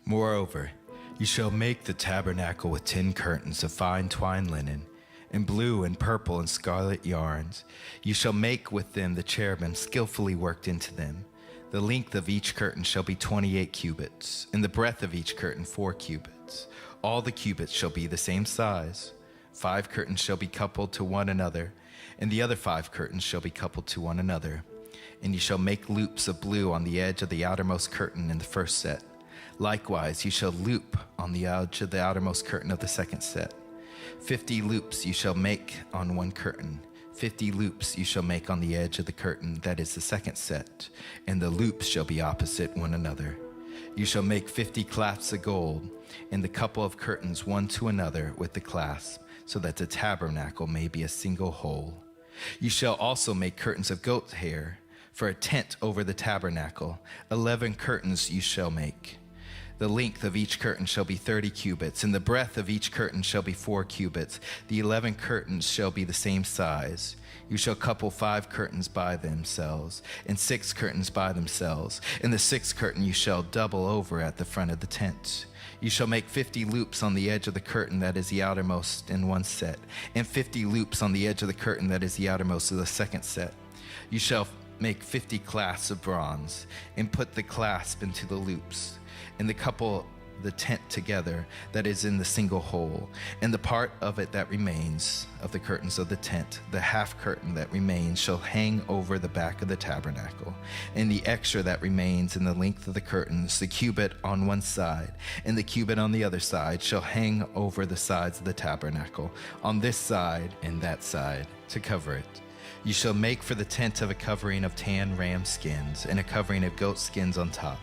Moreover, you shall make the tabernacle with 10 curtains of fine twined linen, and blue and purple and scarlet yarns. You shall make with them the cherubim skillfully worked into them. The length of each curtain shall be 28 cubits, and the breadth of each curtain 4 cubits. All the cubits shall be the same size. 5 curtains shall be coupled to one another, and the other 5 curtains shall be coupled to one another. And you shall make loops of blue on the edge of the outermost curtain in the first set. Likewise, you shall loop on the edge of the outermost curtain of the second set. 50 loops you shall make on one curtain. 50 loops you shall make on the edge of the curtain that is the second set, and the loops shall be opposite one another. You shall make 50 clasps of gold, and the couple of curtains one to another with the clasp, so that the tabernacle may be a single whole. You shall also make curtains of goat hair for a tent over the tabernacle. 11 curtains you shall make. The length of each curtain shall be 30 cubits, and the breadth of each curtain shall be 4 cubits. The 11 curtains shall be the same size. You shall couple 5 curtains by themselves, and 6 curtains by themselves, and the 6th curtain you shall double over at the front of the tent. You shall make 50 loops on the edge of the curtain that is the outermost in one set, and 50 loops on the edge of the curtain that is the outermost of the second set. You shall make 50 clasps of bronze, and put the clasp into the loops, and the couple the tent together that is in the single hole, and the part of it that remains of the curtains of the tent, the half curtain that remains, shall hang over the back of the tabernacle, and the extra that remains in the length of the curtains, the cubit on one side and the cubit on the other side, shall hang over the sides of the tabernacle, on this side and that side, to cover it. You shall make for the tent of a covering of tan ram skins, and a covering of goat skins on top.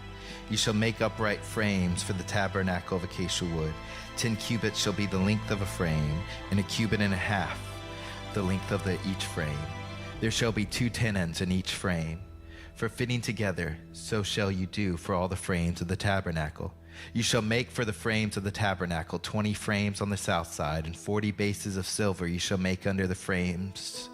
You shall make upright frames for the tabernacle of acacia wood. 10 cubits shall be the length of a frame, and a cubit and a half the length of each frame. There shall be 2 tenons in each frame. For fitting together, so shall you do for all the frames of the tabernacle. You shall make for the frames of the tabernacle 20 frames on the south side, and 40 bases of silver you shall make under the frames.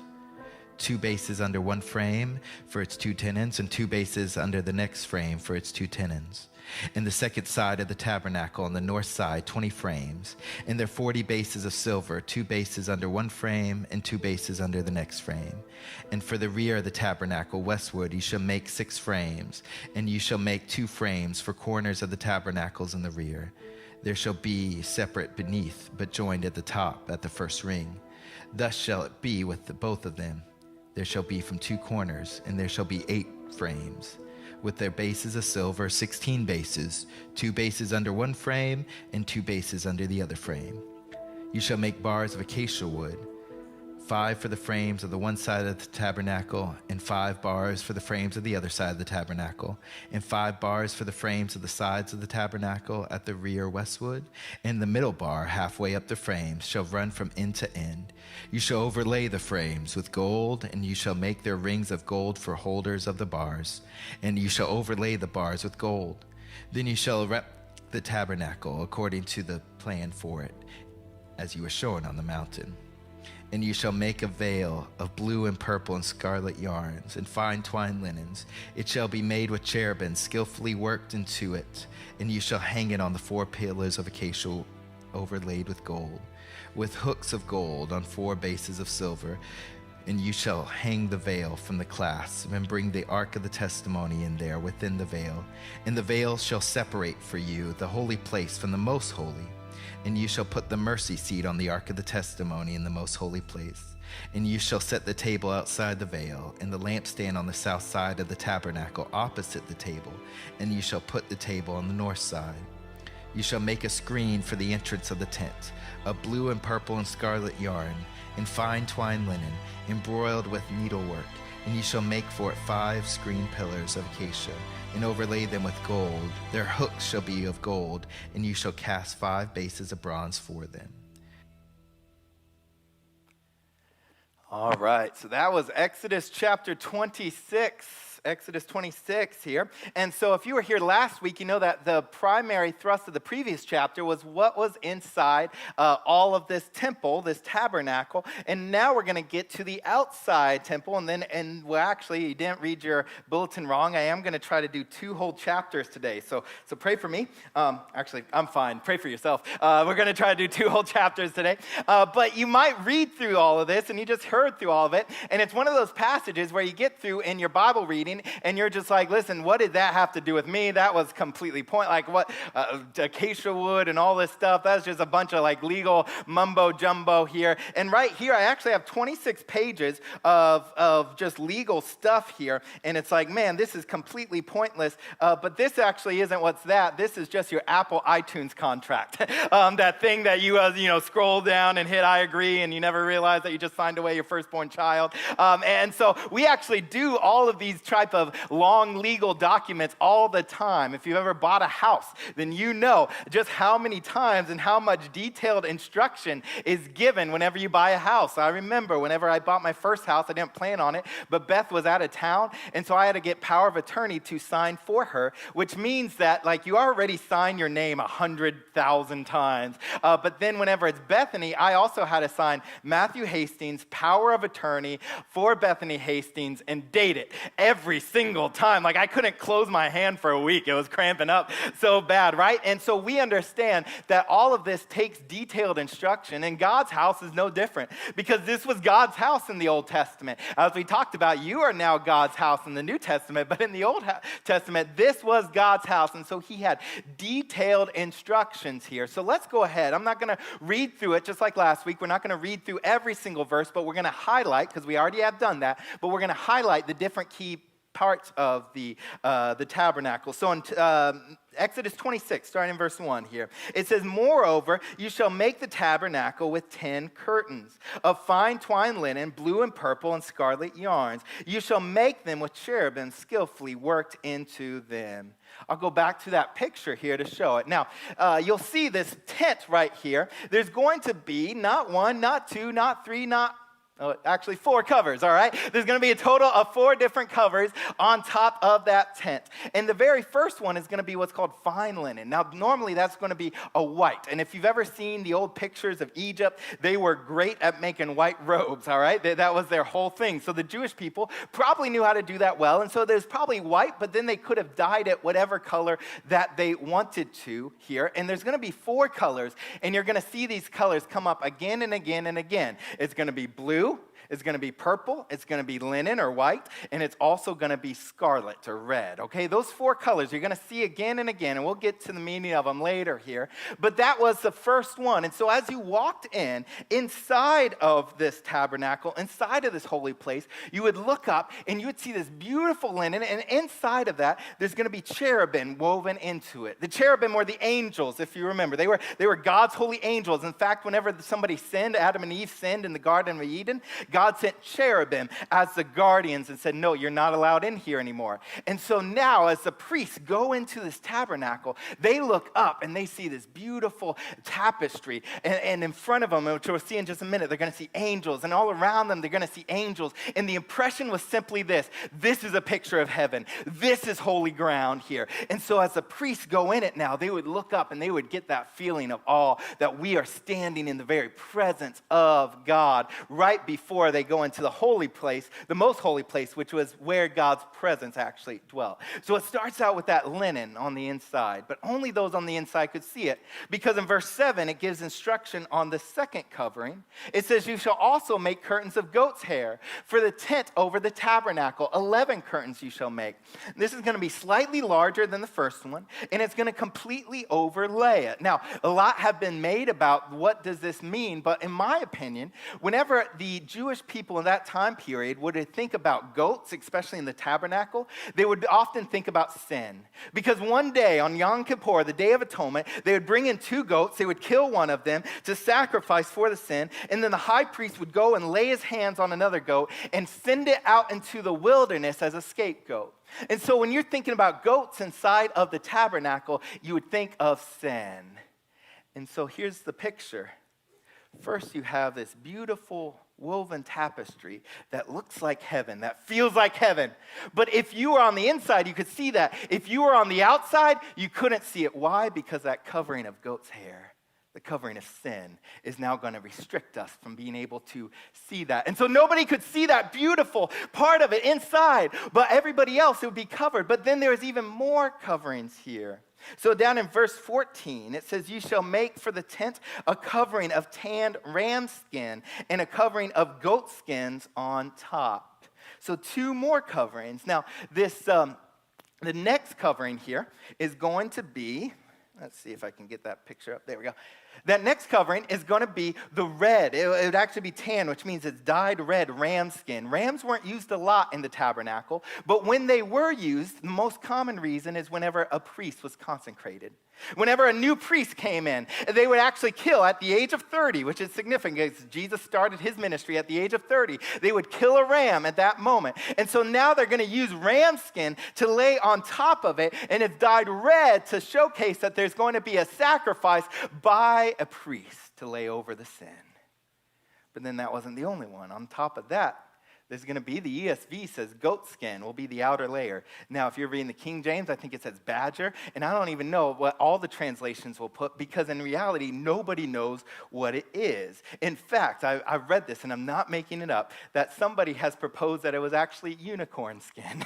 2 bases under one frame for its 2 tenons, and 2 bases under the next frame for its 2 tenons. In the second side of the tabernacle on the north side, 20 frames, and their 40 bases of silver, 2 bases under one frame and 2 bases under the next frame. And for the rear of the tabernacle westward, you shall make 6 frames, and you shall make 2 frames for corners of the tabernacles in the rear. There shall be separate beneath, but joined at the top at the first ring. Thus shall it be with both of them. There shall be from 2 corners, and there shall be 8 frames, with their bases of silver, 16 bases, 2 bases under one frame, and 2 bases under the other frame. You shall make bars of acacia wood, 5 for the frames of the one side of the tabernacle, and 5 bars for the frames of the other side of the tabernacle, and 5 bars for the frames of the sides of the tabernacle at the rear westward, and the middle bar halfway up the frames shall run from end to end. You shall overlay the frames with gold, and you shall make their rings of gold for holders of the bars, and you shall overlay the bars with gold. Then you shall erect the tabernacle according to the plan for it, as you were shown on the mountain. And you shall make a veil of blue and purple and scarlet yarns and fine twined linens. It shall be made with cherubim skillfully worked into it, and you shall hang it on the 4 pillars of acacia overlaid with gold, with hooks of gold on 4 bases of silver. And you shall hang the veil from the clasp, and bring the ark of the testimony in there within the veil. And the veil shall separate for you the holy place from the most holy. And you shall put the mercy seat on the ark of the testimony in the most holy place. And you shall set the table outside the veil, and the lampstand on the south side of the tabernacle opposite the table. And you shall put the table on the north side. You shall make a screen for the entrance of the tent, of blue and purple and scarlet yarn, and fine twined linen, embroidered with needlework. And you shall make for it 5 screen pillars of acacia, and overlay them with gold. Their hooks shall be of gold, and you shall cast 5 bases of bronze for them. All right, so that was Exodus chapter 26. Exodus 26 here. And so if you were here last week, you know that the primary thrust of the previous chapter was what was inside all of this temple, this tabernacle. And now we're going to get to the outside temple. Well, actually, you didn't read your bulletin wrong. I am going to try to do 2 whole chapters today. So pray for me. Actually, I'm fine. Pray for yourself. We're going to try to do 2 whole chapters today. But you might read through all of this, and you just heard through all of it. And it's one of those passages where you get through in your Bible reading, and you're just like, listen, what did that have to do with me? That was completely like what, acacia wood and all this stuff. That's just a bunch of like legal mumbo jumbo here. And right here, I actually have 26 pages of just legal stuff here. And it's like, man, this is completely pointless. But this actually isn't what's that. This is just your Apple iTunes contract. That thing that you scroll down and hit I agree, and you never realize that you just signed away your firstborn child. And so we actually do all of these type of long legal documents all the time. If you've ever bought a house, then you know just how many times and how much detailed instruction is given whenever you buy a house. I remember whenever I bought my first house, I didn't plan on it, but Beth was out of town, and so I had to get power of attorney to sign for her, which means that like you already sign your name 100,000 times. But then whenever it's Bethany, I also had to sign Matthew Hastings, power of attorney for Bethany Hastings, and date it every single time. Like I couldn't close my hand for a week. It was cramping up so bad, right? And so we understand that all of this takes detailed instruction, and God's house is no different because this was God's house in the Old Testament. As we talked about, you are now God's house in the New Testament, but in the Old Testament, this was God's house, and so he had detailed instructions here. So let's go ahead. I'm not going to read through it just like last week. We're not going to read through every single verse, but we're going to highlight, because we already have done that, but we're going to highlight the different key parts of the tabernacle. So in Exodus 26, starting in verse 1 here, it says, "Moreover, you shall make the tabernacle with 10 curtains of fine twined linen, blue and purple and scarlet yarns. You shall make them with cherubim skillfully worked into them." I'll go back to that picture here to show it. Now, you'll see this tent right here. There's going to be not 1, not 2, not 3, actually 4 covers, all right? There's going to be a total of 4 different covers on top of that tent. And the very first one is going to be what's called fine linen. Now, normally that's going to be a white. And if you've ever seen the old pictures of Egypt, they were great at making white robes, all right? That was their whole thing. So the Jewish people probably knew how to do that well. And so there's probably white, but then they could have dyed it whatever color that they wanted to here. And there's going to be 4 colors, and you're going to see these colors come up again and again and again. It's going to be blue, it's going to be purple, it's going to be linen or white, and it's also going to be scarlet or red, okay? Those 4 colors you're going to see again and again, and we'll get to the meaning of them later here. But that was the first one. And so as you walked inside of this tabernacle, inside of this holy place, you would look up and you would see this beautiful linen, and inside of that, there's going to be cherubim woven into it. The cherubim were the angels, if you remember. They were God's holy angels. In fact, whenever somebody sinned, Adam and Eve sinned in the Garden of Eden, God sent cherubim as the guardians and said, no, you're not allowed in here anymore. And so now as the priests go into this tabernacle, they look up and they see this beautiful tapestry. And in front of them, which we'll see in just a minute, they're going to see angels. And all around them, they're going to see angels. And the impression was simply this: this is a picture of heaven. This is holy ground here. And so as the priests go in it now, they would look up and they would get that feeling of awe that we are standing in the very presence of God right before they go into the holy place, the most holy place, which was where God's presence actually dwelt. So it starts out with that linen on the inside, but only those on the inside could see it, because in verse 7, it gives instruction on the second covering. It says, "You shall also make curtains of goat's hair for the tent over the tabernacle. 11 curtains you shall make." This is going to be slightly larger than the first one, and it's going to completely overlay it. Now, a lot have been made about what does this mean, but in my opinion, whenever the Jewish people in that time period would think about goats, especially in the tabernacle, they would often think about sin. Because one day on Yom Kippur, the Day of Atonement, they would bring in 2 goats, they would kill one of them to sacrifice for the sin, and then the high priest would go and lay his hands on another goat and send it out into the wilderness as a scapegoat. And so when you're thinking about goats inside of the tabernacle, you would think of sin. And so here's the picture. First, you have this beautiful woven tapestry that looks like heaven, that feels like heaven. But if you were on the inside, you could see that. If you were on the outside, you couldn't see it. Why? Because that covering of goat's hair, the covering of sin, is now going to restrict us from being able to see that. And so nobody could see that beautiful part of it inside, but everybody else, it would be covered. But then there's even more coverings here. So down in verse 14, it says, you shall make for the tent a covering of tanned ram skin and a covering of goat skins on top. So 2 more coverings. Now, this the next covering here is going to be, let's see if I can get that picture up. There we go. That next covering is going to be the red. It would actually be tan, which means it's dyed red ram skin. Rams weren't used a lot in the tabernacle, but when they were used, the most common reason is whenever a priest was consecrated. Whenever a new priest came in, they would actually kill at the age of 30, which is significant because Jesus started his ministry at the age of 30. They would kill a ram at that moment. And so now they're going to use ram skin to lay on top of it, and it's dyed red to showcase that there's going to be a sacrifice by a priest to lay over the sin. But then that wasn't the only one. On top of that, there's going to be, the ESV says goat skin will be the outer layer. Now, if you're reading the King James, I think it says badger, and I don't even know what all the translations will put, because in reality, nobody knows what it is. In fact, I read this, and I'm not making it up, that somebody has proposed that it was actually unicorn skin.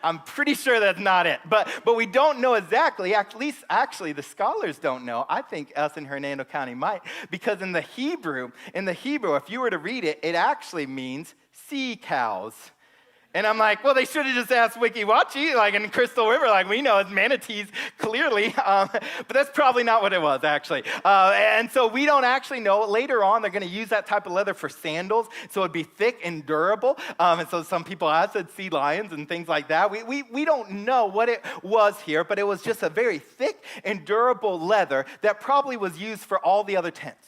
I'm pretty sure that's not it, but we don't know exactly. At least, actually, the scholars don't know. I think us in Hernando County might, because in the Hebrew, if you were to read it, it actually means sea cows. And I'm like, well, they should have just asked Wiki Wachi, like in Crystal River, like we know it's manatees clearly, but that's probably not what it was, actually. And so we don't actually know. Later on, they're going to use that type of leather for sandals, so it'd be thick and durable. And so some people have said sea lions and things like that. We don't know what it was here, but it was just a very thick and durable leather that probably was used for all the other tents,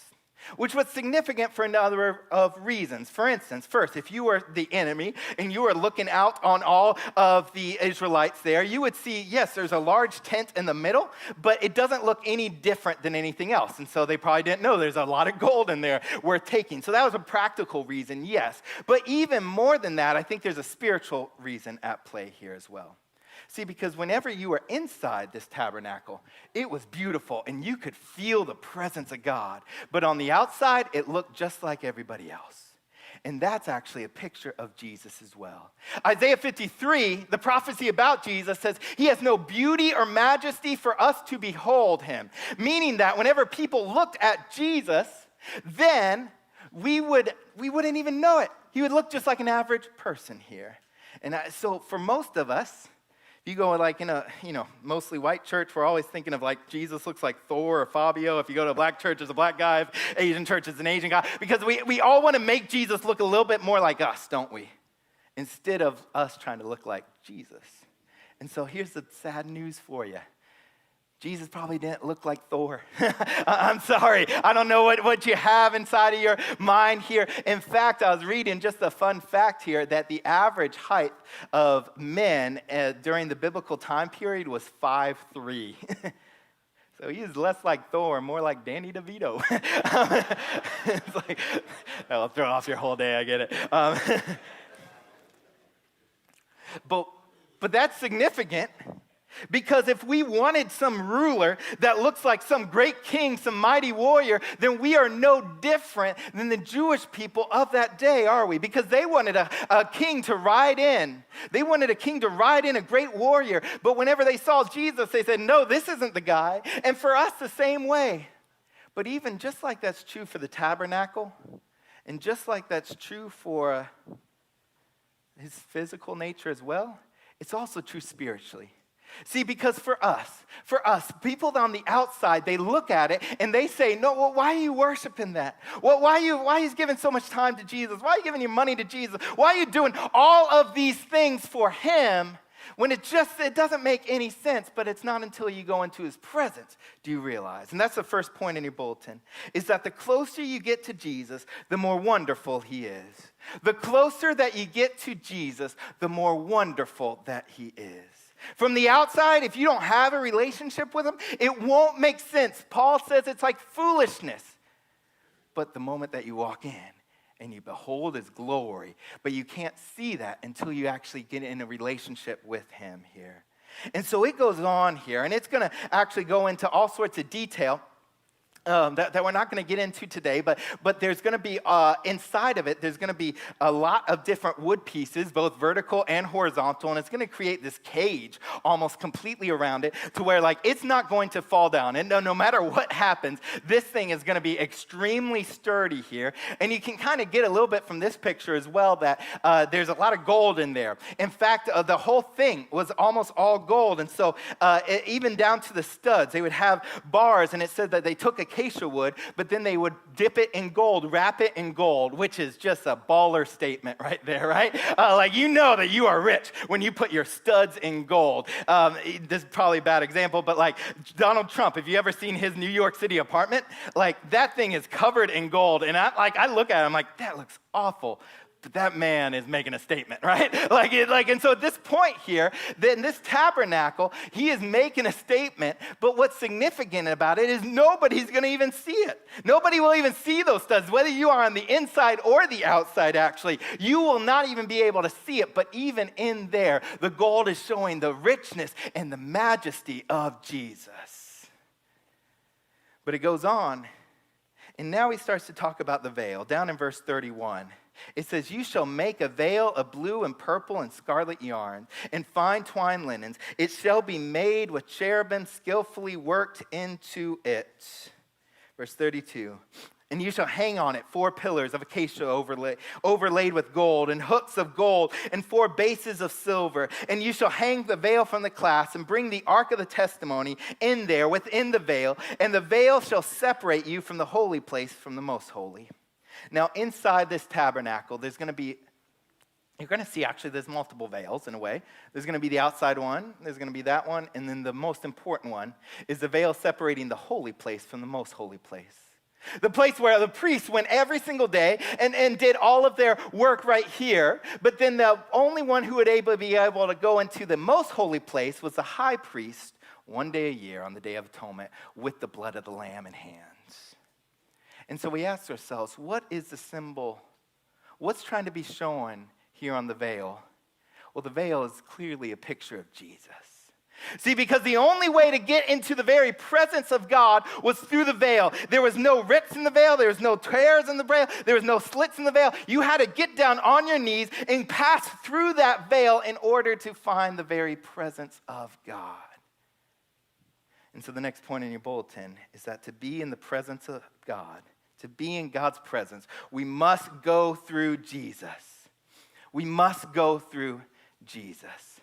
which was significant for a number of reasons. For instance, first, if you were the enemy and you were looking out on all of the Israelites there, you would see, yes, there's a large tent in the middle, but it doesn't look any different than anything else. And so they probably didn't know there's a lot of gold in there worth taking. So that was a practical reason, yes. But even more than that, I think there's a spiritual reason at play here as well. See, because whenever you were inside this tabernacle, it was beautiful and you could feel the presence of God. But on the outside, it looked just like everybody else. And that's actually a picture of Jesus as well. Isaiah 53, the prophecy about Jesus, says he has no beauty or majesty for us to behold him. Meaning that whenever people looked at Jesus, then we wouldn't even know it. He would look just like an average person here. And so for most of us, if you go like in a, mostly white church, we're always thinking of like Jesus looks like Thor or Fabio. If you go to a black church, there's a black guy. If Asian church, it's an Asian guy. Because we all want to make Jesus look a little bit more like us, don't we? Instead of us trying to look like Jesus. And so here's the sad news for you. Jesus probably didn't look like Thor. I'm sorry. I don't know what you have inside of your mind here. In fact, I was reading just a fun fact here that the average height of men during the biblical time period was 5'3". So he's less like Thor, more like Danny DeVito. It's like, that'll throw off your whole day, I get it. But that's significant. Because if we wanted some ruler that looks like some great king, some mighty warrior, then we are no different than the Jewish people of that day, are we? Because they wanted a king to ride in. They wanted a king to ride in, a great warrior. But whenever they saw Jesus, they said, no, this isn't the guy. And for us, the same way. But even just like that's true for the tabernacle, and just like that's true for his physical nature as well, it's also true spiritually. See, because for us, people on the outside, they look at it and they say, no, well, why are you worshiping that? Well, why are you giving so much time to Jesus? Why are you giving your money to Jesus? Why are you doing all of these things for him when it doesn't make any sense? But it's not until you go into his presence do you realize. And that's the first point in your bulletin, is that the closer you get to Jesus, the more wonderful he is. The closer that you get to Jesus, the more wonderful that he is. From the outside, if you don't have a relationship with him, it won't make sense. Paul says it's like foolishness. But the moment that you walk in, and you behold his glory. But you can't see that until you actually get in a relationship with him here. And so it goes on here, and it's going to actually go into all sorts of detail that we're not going to get into today, but there's going to be, inside of it, there's going to be a lot of different wood pieces, both vertical and horizontal, and it's going to create this cage almost completely around it to where, like, it's not going to fall down. And no matter what happens, this thing is going to be extremely sturdy here. And you can kind of get a little bit from this picture as well that there's a lot of gold in there. In fact, the whole thing was almost all gold. And so even down to the studs, they would have bars, and it said that they took acacia wood, but then they would dip it in gold, wrap it in gold, which is just a baller statement right there, right? Like, you know that you are rich when you put your studs in gold. This is probably a bad example, but like Donald Trump, have you ever seen his New York City apartment? Like, that thing is covered in gold, and I look at it, I'm like, that looks awful. But that man is making a statement, right? And so at this point here, in this tabernacle, he is making a statement, but what's significant about it is nobody's going to even see it. Nobody will even see those studs, whether you are on the inside or the outside, actually. You will not even be able to see it, but even in there, the gold is showing the richness and the majesty of Jesus. But it goes on, and now he starts to talk about the veil. Down in verse 31. It says, you shall make a veil of blue and purple and scarlet yarn and fine twine linens. It shall be made with cherubim skillfully worked into it. Verse 32. And you shall hang on it 4 pillars of acacia overlaid with gold, and hooks of gold, and 4 bases of silver. And you shall hang the veil from the clasp, and bring the ark of the testimony in there within the veil. And the veil shall separate you from the holy place from the most holy. Now, inside this tabernacle, you're going to see actually there's multiple veils in a way. There's going to be the outside one, there's going to be that one, and then the most important one is the veil separating the holy place from the most holy place. The place where the priests went every single day and did all of their work right here, but then the only one who would be able to go into the most holy place was the high priest one day a year on the Day of Atonement with the blood of the Lamb in hand. And so we ask ourselves, what is the symbol? What's trying to be shown here on the veil? Well, the veil is clearly a picture of Jesus. See, because the only way to get into the very presence of God was through the veil. There was no rips in the veil. There was no tears in the veil. There was no slits in the veil. You had to get down on your knees and pass through that veil in order to find the very presence of God. And so the next point in your bulletin is that to be in the presence of God, to be in God's presence, we must go through Jesus. We must go through Jesus.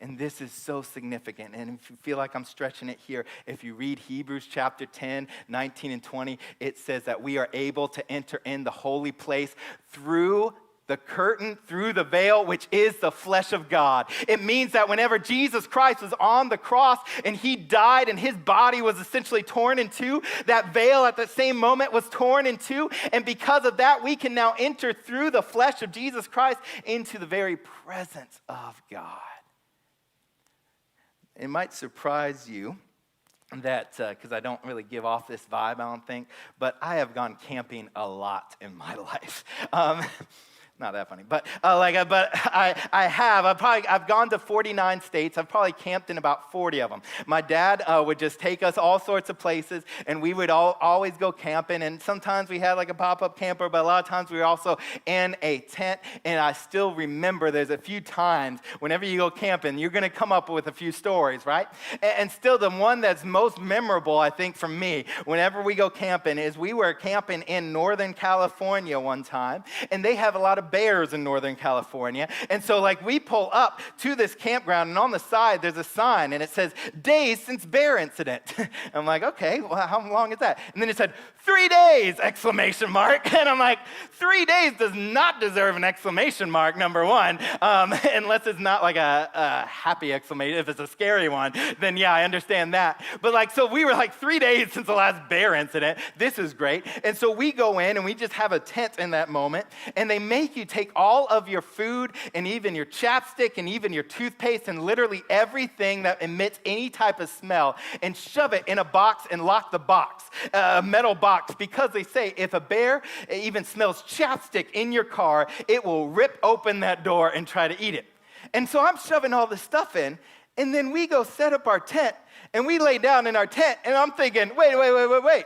And this is so significant. And if you feel like I'm stretching it here, if you read Hebrews chapter 10, 19 and 20, it says that we are able to enter in the holy place through the curtain, through the veil, which is the flesh of God. It means that whenever Jesus Christ was on the cross and he died and his body was essentially torn in two, that veil at the same moment was torn in two. And because of that, we can now enter through the flesh of Jesus Christ into the very presence of God. It might surprise you that, because I don't really give off this vibe, I don't think, but I have gone camping a lot in my life. Not that funny, but I have. I've gone to 49 states. I've probably camped in about 40 of them. My dad would just take us all sorts of places, and we would always go camping. And sometimes we had like a pop-up camper, but a lot of times we were also in a tent. And I still remember there's a few times whenever you go camping, you're going to come up with a few stories, right? And still the one that's most memorable, I think, for me, whenever we go camping, is we were camping in Northern California one time, and they have a lot of bears in Northern California. And so we pull up to this campground, and on the side there's a sign, and it says, "Days since bear incident." I'm like, okay, well, how long is that? And then it said, 3 days, exclamation mark. And I'm like, 3 days does not deserve an exclamation mark, number one, unless it's not like a happy exclamation. If it's a scary one, then yeah, I understand that. But so we were 3 days since the last bear incident. This is great. And so we go in, and we just have a tent in that moment, and they make you you take all of your food and even your chapstick and even your toothpaste and literally everything that emits any type of smell and shove it in a box and lock the box, a metal box, because they say if a bear even smells chapstick in your car, it will rip open that door and try to eat it. And so I'm shoving all this stuff in, and then we go set up our tent, and we lay down in our tent, and I'm thinking, wait.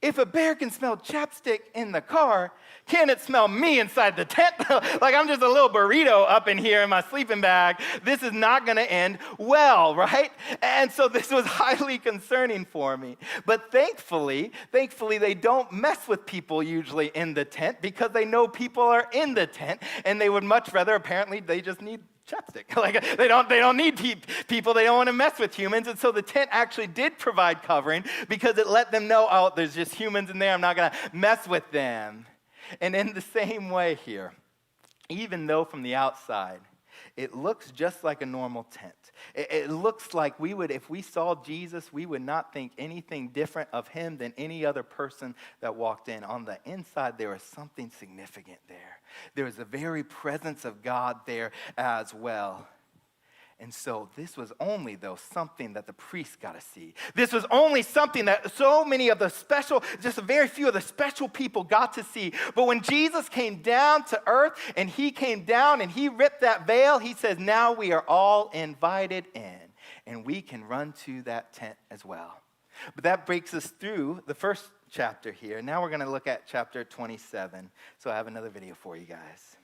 If a bear can smell chapstick in the car, can it smell me inside the tent? Like I'm just a little burrito up in here in my sleeping bag. This is not going to end well, right? And so this was highly concerning for me. But thankfully, they don't mess with people usually in the tent because they know people are in the tent, and they would much rather, apparently, they just need chapstick. Like they don't need people. They don't want to mess with humans. And so the tent actually did provide covering because it let them know, oh, there's just humans in there. I'm not going to mess with them. And in the same way here, even though from the outside, it looks just like a normal tent. It looks like we would, if we saw Jesus, we would not think anything different of him than any other person that walked in. On the inside, there was something significant there. There was the very presence of God there as well. And so this was only, though, something that the priests got to see. This was only something that so many of the special, just a very few of the special people got to see. But when Jesus came down to earth and he came down and he ripped that veil, he says, now we are all invited in and we can run to that tent as well. But that breaks us through the first chapter here. Now we're going to look at chapter 27. So I have another video for you guys.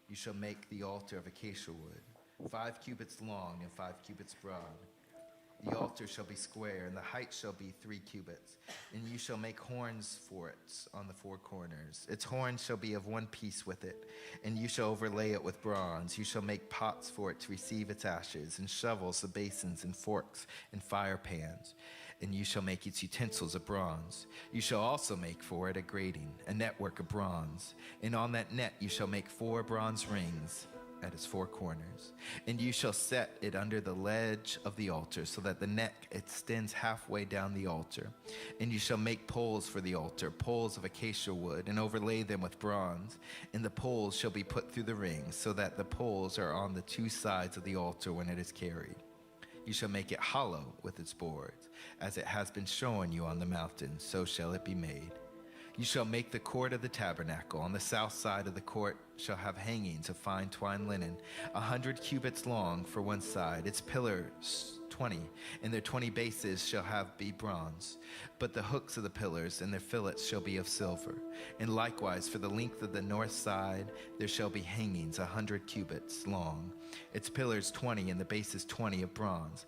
You shall make the altar of acacia wood, 5 cubits long and 5 cubits broad. The altar shall be square, and the height shall be 3 cubits. And you shall make horns for it on the 4 corners. Its horns shall be of one piece with it, and you shall overlay it with bronze. You shall make pots for it to receive its ashes, and shovels, and basins, and forks, and fire pans. And you shall make its utensils of bronze. You shall also make for it a grating, a network of bronze. And on that net you shall make 4 bronze rings at its 4 corners. And you shall set it under the ledge of the altar, so that the neck extends halfway down the altar. And you shall make poles for the altar, poles of acacia wood, and overlay them with bronze. And the poles shall be put through the rings, so that the poles are on the 2 sides of the altar when it is carried. You shall make it hollow with its boards. As it has been shown you on the mountain, so shall it be made. You shall make the court of the tabernacle. On the south side of the court shall have hangings of fine twined linen, 100 cubits long for one side. Its pillars 20, and their 20 bases shall be bronze. But the hooks of the pillars and their fillets shall be of silver. And likewise for the length of the north side there shall be hangings 100 cubits long. Its pillars 20, and the bases 20 of bronze.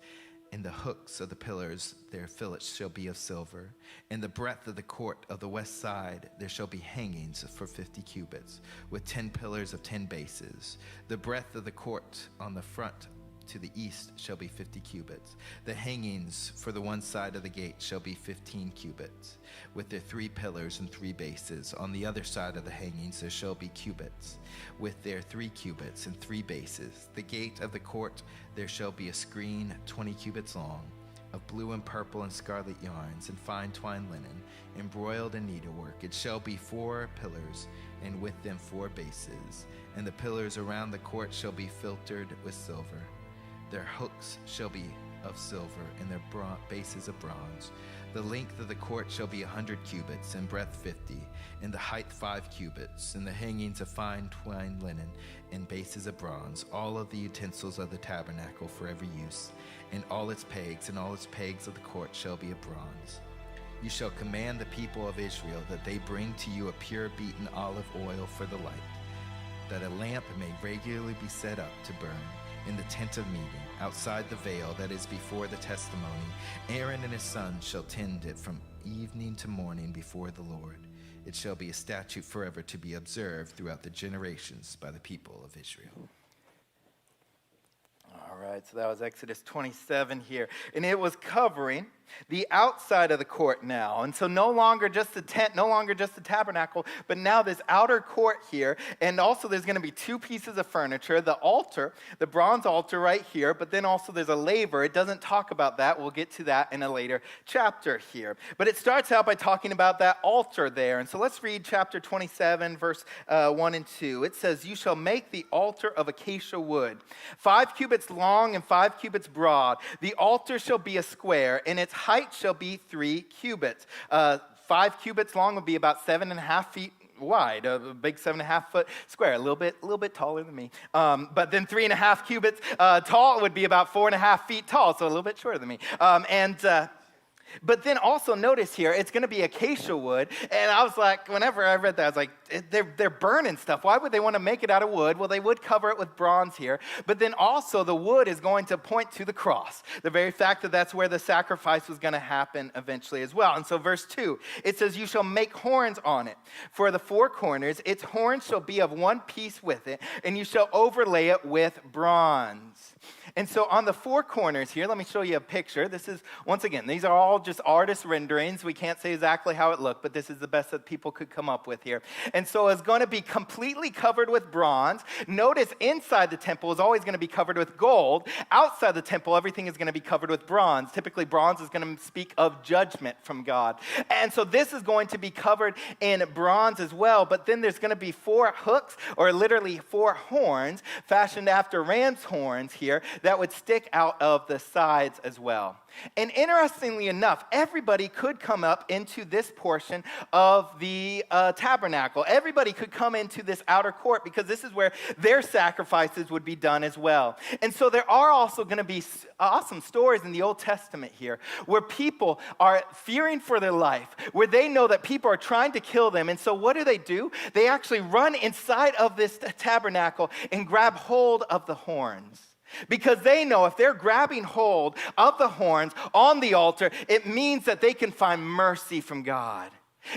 And the hooks of the pillars, their fillets shall be of silver. In the breadth of the court of the west side, there shall be hangings for 50 cubits, with 10 pillars of 10 bases. The breadth of the court on the front to the east shall be 50 cubits. The hangings for the one side of the gate shall be 15 cubits, with their 3 pillars and 3 bases. On the other side of the hangings there shall be cubits, with their 3 cubits and 3 bases. The gate of the court there shall be a screen 20 cubits long, of blue and purple and scarlet yarns, and fine twined linen, embroidered in needlework. It shall be 4 pillars, and with them 4 bases. And the pillars around the court shall be filtered with silver. Their hooks shall be of silver, and their bases of bronze. The length of the court shall be 100 cubits, and breadth 50, and the height 5 cubits, and the hangings of fine twined linen, and bases of bronze, all of the utensils of the tabernacle for every use, and all its pegs of the court shall be of bronze. You shall command the people of Israel that they bring to you a pure beaten olive oil for the light, that a lamp may regularly be set up to burn in the tent of meeting, outside the veil that is before the testimony. Aaron and his sons shall tend it from evening to morning before the Lord. It shall be a statute forever to be observed throughout the generations by the people of Israel. All right, so that was Exodus 27 here. And it was covering the outside of the court now. And so no longer just the tent, no longer just the tabernacle, but now this outer court here. And also there's going to be two pieces of furniture, the altar, the bronze altar right here, but then also there's a laver. It doesn't talk about that. We'll get to that in a later chapter here. But it starts out by talking about that altar there. And so let's read chapter 27, verse 1 and 2. It says, "You shall make the altar of acacia wood, 5 cubits long and 5 cubits broad. The altar shall be a square, and its height shall be 3 cubits. 5 cubits long would be about 7.5 feet wide, a big 7.5 foot square, a little bit taller than me. But then 3.5 cubits tall would be about 4.5 feet tall, so a little bit shorter than me. But then also notice here, it's going to be acacia wood. And I was like, whenever I read that, I was like, they're burning stuff. Why would they want to make it out of wood? Well, they would cover it with bronze here. But then also the wood is going to point to the cross. The very fact that that's where the sacrifice was going to happen eventually as well. And so verse 2, it says, "You shall make horns on it. For the 4 corners, its horns shall be of one piece with it, and you shall overlay it with bronze." And so on the 4 corners here, let me show you a picture. This is, once again, these are all just artist renderings. We can't say exactly how it looked, but this is the best that people could come up with here. And so it's going to be completely covered with bronze. Notice inside the temple is always going to be covered with gold. Outside the temple, everything is going to be covered with bronze. Typically, bronze is going to speak of judgment from God. And so this is going to be covered in bronze as well. But then there's going to be 4 hooks, or literally 4 horns, fashioned after ram's horns here, that would stick out of the sides as well. And interestingly enough, everybody could come up into this portion of the tabernacle. Everybody could come into this outer court because this is where their sacrifices would be done as well. And so there are also going to be awesome stories in the Old Testament here where people are fearing for their life, where they know that people are trying to kill them. And so what do? They actually run inside of this tabernacle and grab hold of the horns. Because they know if they're grabbing hold of the horns on the altar, it means that they can find mercy from God.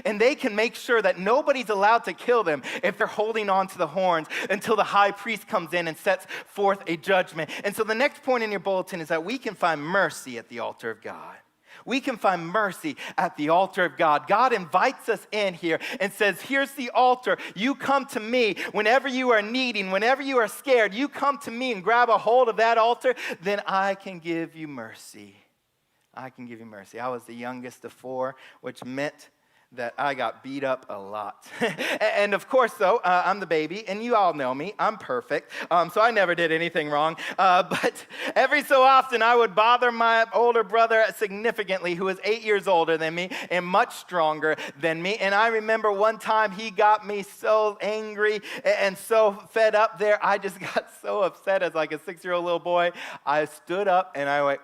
And they can make sure that nobody's allowed to kill them if they're holding on to the horns until the high priest comes in and sets forth a judgment. And so the next point in your bulletin is that we can find mercy at the altar of God. We can find mercy at the altar of God. God invites us in here and says, here's the altar. You come to me whenever you are needing, whenever you are scared. You come to me and grab a hold of that altar, then I can give you mercy. I can give you mercy. I was the youngest of 4, which meant that I got beat up a lot. And of course, though, I'm the baby, and you all know me. I'm perfect, so I never did anything wrong. But every so often, I would bother my older brother significantly, who was 8 years older than me and much stronger than me. And I remember one time he got me so angry and so fed up there. I just got so upset as like a 6-year-old little boy. I stood up and I went,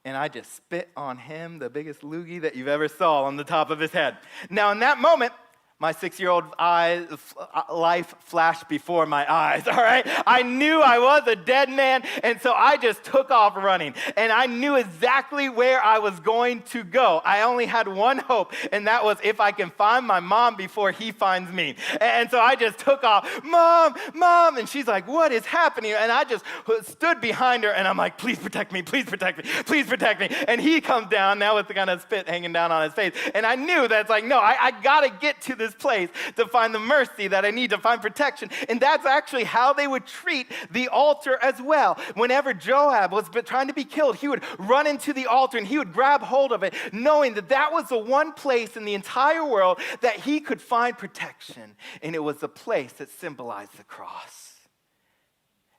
and I just spit on him, the biggest loogie that you've ever saw on the top of his head. Now, in that moment, my 6-year-old life flashed before my eyes, all right? I knew I was a dead man, and so I just took off running. And I knew exactly where I was going to go. I only had one hope, and that was if I can find my mom before he finds me. And so I just took off, Mom, and she's like, what is happening? And I just stood behind her, and I'm like, please protect me, please protect me, please protect me. And he comes down now with the kind of spit hanging down on his face. And I knew that's like, no, I got to get to this place to find the mercy that I need, to find protection. And that's actually how they would treat the altar as well. Whenever Joab was trying to be killed, he would run into the altar and he would grab hold of it, knowing that that was the one place in the entire world that he could find protection. And it was the place that symbolized the cross.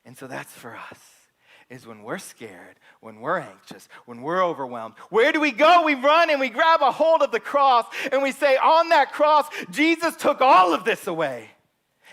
And so that's for us. Is when we're scared, when we're anxious, when we're overwhelmed. Where do we go? We run and we grab a hold of the cross and we say, on that cross, Jesus took all of this away.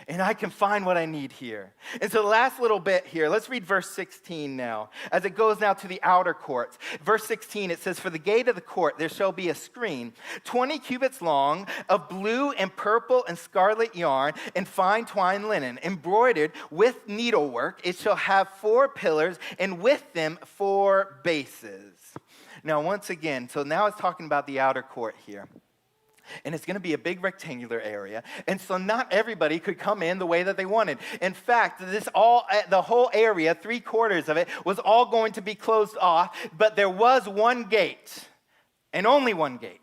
And I can find what I need here. And so the last little bit here, let's read verse 16 now, as it goes now to the outer courts. Verse 16, it says, for the gate of the court there shall be a screen, 20 cubits long, of blue and purple and scarlet yarn, and fine twined linen, embroidered with needlework. It shall have 4 pillars, and with them 4 bases. Now, once again, so now it's talking about the outer court here. And it's going to be a big rectangular area. And so not everybody could come in the way that they wanted. In fact, the whole area, 3/4 of it, was all going to be closed off. But there was one gate, and only one gate.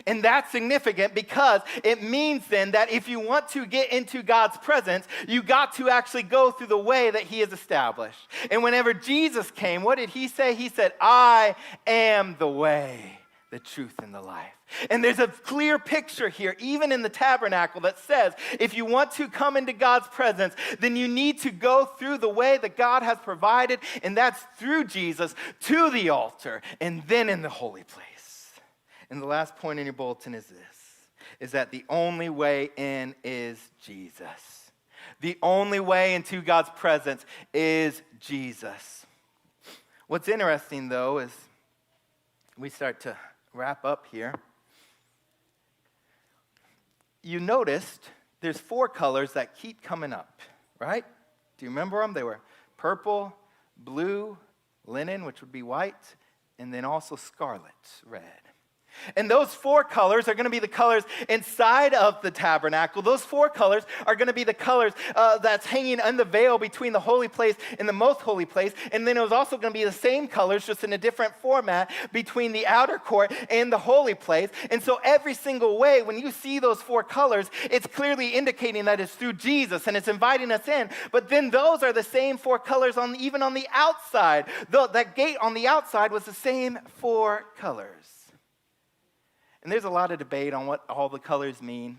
And that's significant because it means then that if you want to get into God's presence, you got to actually go through the way that he has established. And whenever Jesus came, what did he say? He said, I am the way, the truth, and the life. And there's a clear picture here, even in the tabernacle, that says if you want to come into God's presence, then you need to go through the way that God has provided, and that's through Jesus to the altar and then in the holy place. And the last point in your bulletin is this, is that the only way in is Jesus. The only way into God's presence is Jesus. What's interesting, though, is we start to wrap up here. You noticed there's 4 colors that keep coming up, right? Do you remember them? They were purple, blue, linen, which would be white, and then also scarlet, red. And those 4 colors are going to be the colors inside of the tabernacle. Those 4 colors are going to be the colors that's hanging in the veil between the holy place and the most holy place. And then it was also going to be the same colors, just in a different format, between the outer court and the holy place. And so every single way, when you see those 4 colors, it's clearly indicating that it's through Jesus and it's inviting us in. But then those are the same 4 colors even on the outside. That gate on the outside was the same 4 colors. And there's a lot of debate on what all the colors mean,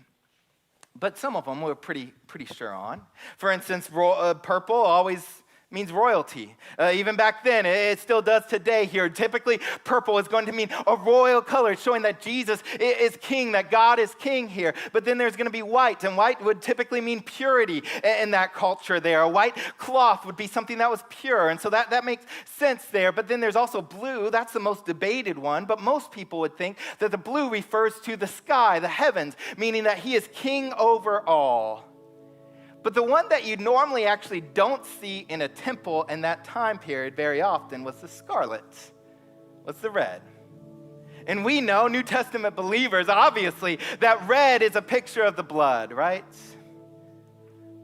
but some of them we're pretty sure on. For instance, purple always means royalty. Even back then, it still does today here. Typically, purple is going to mean a royal color, showing that Jesus is king, that God is king here. But then there's going to be white, and white would typically mean purity in that culture there. A white cloth would be something that was pure, and so that makes sense there. But then there's also blue. That's the most debated one, but most people would think that the blue refers to the sky, the heavens, meaning that he is king over all. But the one that you normally actually don't see in a temple in that time period very often was the scarlet, was the red. And we know, New Testament believers, obviously, that red is a picture of the blood, right?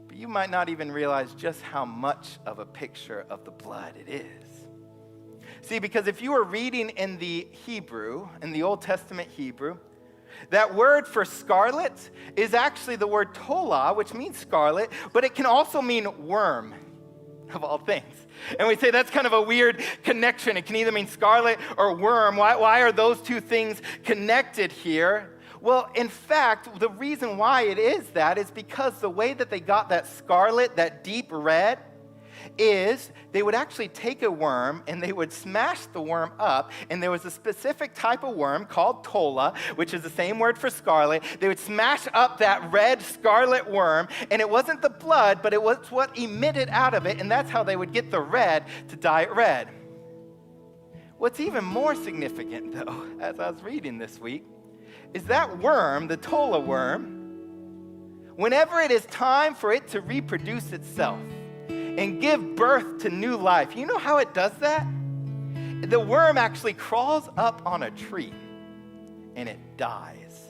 But you might not even realize just how much of a picture of the blood it is. See, because if you were reading in the Hebrew, in the Old Testament Hebrew, that word for scarlet is actually the word tola, which means scarlet, but it can also mean worm, of all things. And we say that's kind of a weird connection. It can either mean scarlet or worm. Why are those two things connected here? Well, in fact, the reason why it is that is because the way that they got that scarlet, that deep red, is they would actually take a worm and they would smash the worm up, and there was a specific type of worm called tola, which is the same word for scarlet. They would smash up that red scarlet worm, and it wasn't the blood, but it was what emitted out of it, and that's how they would get the red to dye it red. What's even more significant, though, as I was reading this week, is that worm, the tola worm, whenever it is time for it to reproduce itself and give birth to new life, you know how it does that? The worm actually crawls up on a tree and it dies.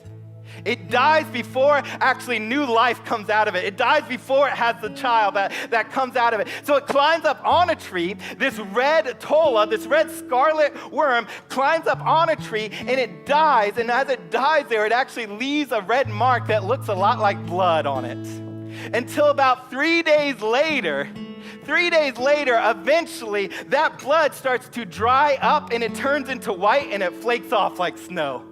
It dies before actually new life comes out of it. It dies before it has the child that comes out of it. So it climbs up on a tree. This red tola, this red scarlet worm, climbs up on a tree and it dies. And as it dies there, it actually leaves a red mark that looks a lot like blood on it. Until about 3 days later, eventually that blood starts to dry up and it turns into white and it flakes off like snow.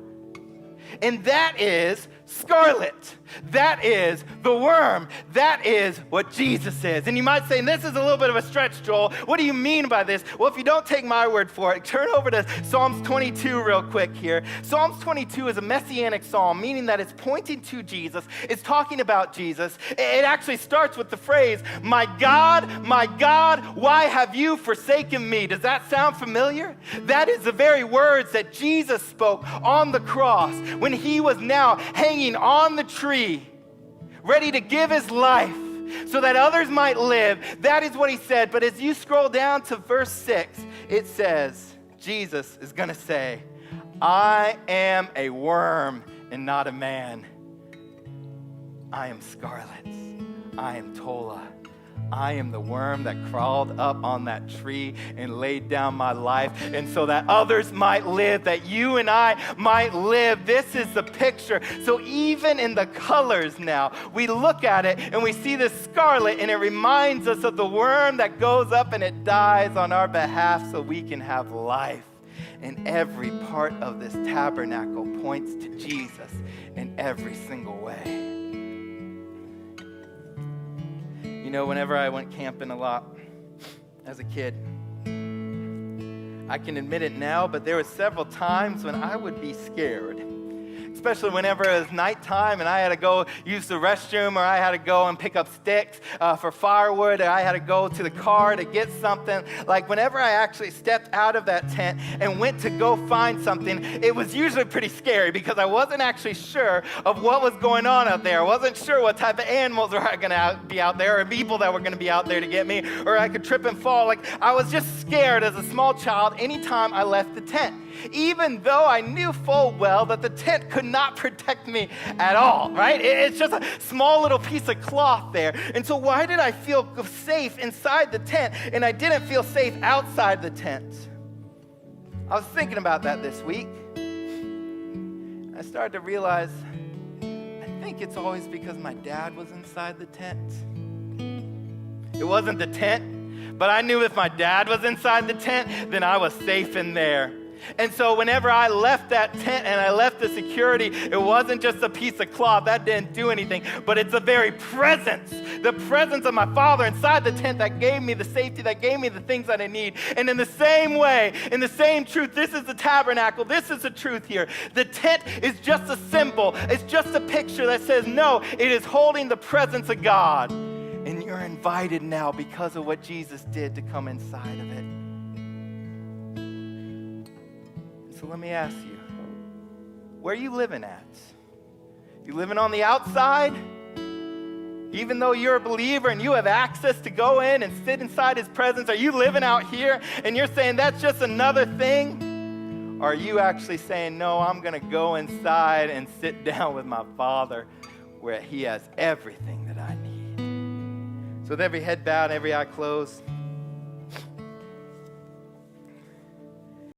And that is scarlet. That is the worm. That is what Jesus is. And you might say, this is a little bit of a stretch, Joel. What do you mean by this? Well, if you don't take my word for it, turn over to Psalms 22 real quick here. Psalms 22 is a messianic psalm, meaning that it's pointing to Jesus. It's talking about Jesus. It actually starts with the phrase, my God, why have you forsaken me? Does that sound familiar? That is the very words that Jesus spoke on the cross when he was now hanging on the tree, ready to give his life so that others might live. That is what he said. But as you scroll down to verse 6, it says, Jesus is going to say, I am a worm and not a man. I am scarlet. I am Tola. I am the worm that crawled up on that tree and laid down my life, and so that others might live, that you and I might live. This is the picture. So even in the colors now, we look at it and we see the scarlet, and it reminds us of the worm that goes up and it dies on our behalf so we can have life. And every part of this tabernacle points to Jesus in every single way. You know, whenever I went camping a lot as a kid, I can admit it now, but there were several times when I would be scared. Especially whenever it was nighttime and I had to go use the restroom, or I had to go and pick up sticks for firewood, or I had to go to the car to get something. Like whenever I actually stepped out of that tent and went to go find something, it was usually pretty scary because I wasn't actually sure of what was going on out there. I wasn't sure what type of animals were going to be out there, or people that were going to be out there to get me, or I could trip and fall. Like I was just scared as a small child anytime I left the tent, even though I knew full well that the tent could not protect me at all, right? It's just a small little piece of cloth there. And so why did I feel safe inside the tent and I didn't feel safe outside the tent? I was thinking about that this week. I started to realize, I think it's always because my dad was inside the tent. It wasn't the tent, but I knew if my dad was inside the tent, then I was safe in there. And so whenever I left that tent and I left the security, it wasn't just a piece of cloth. That didn't do anything. But it's the very presence, the presence of my Father inside the tent that gave me the safety, that gave me the things that I need. And in the same way, in the same truth, this is the tabernacle. This is the truth here. The tent is just a symbol. It's just a picture that says, no, it is holding the presence of God. And you're invited now because of what Jesus did to come inside of it. So let me ask you, where are you living at? You living on the outside? Even though you're a believer and you have access to go in and sit inside his presence, are you living out here and you're saying that's just another thing? Or are you actually saying, no, I'm going to go inside and sit down with my Father where he has everything that I need? So with every head bowed and every eye closed,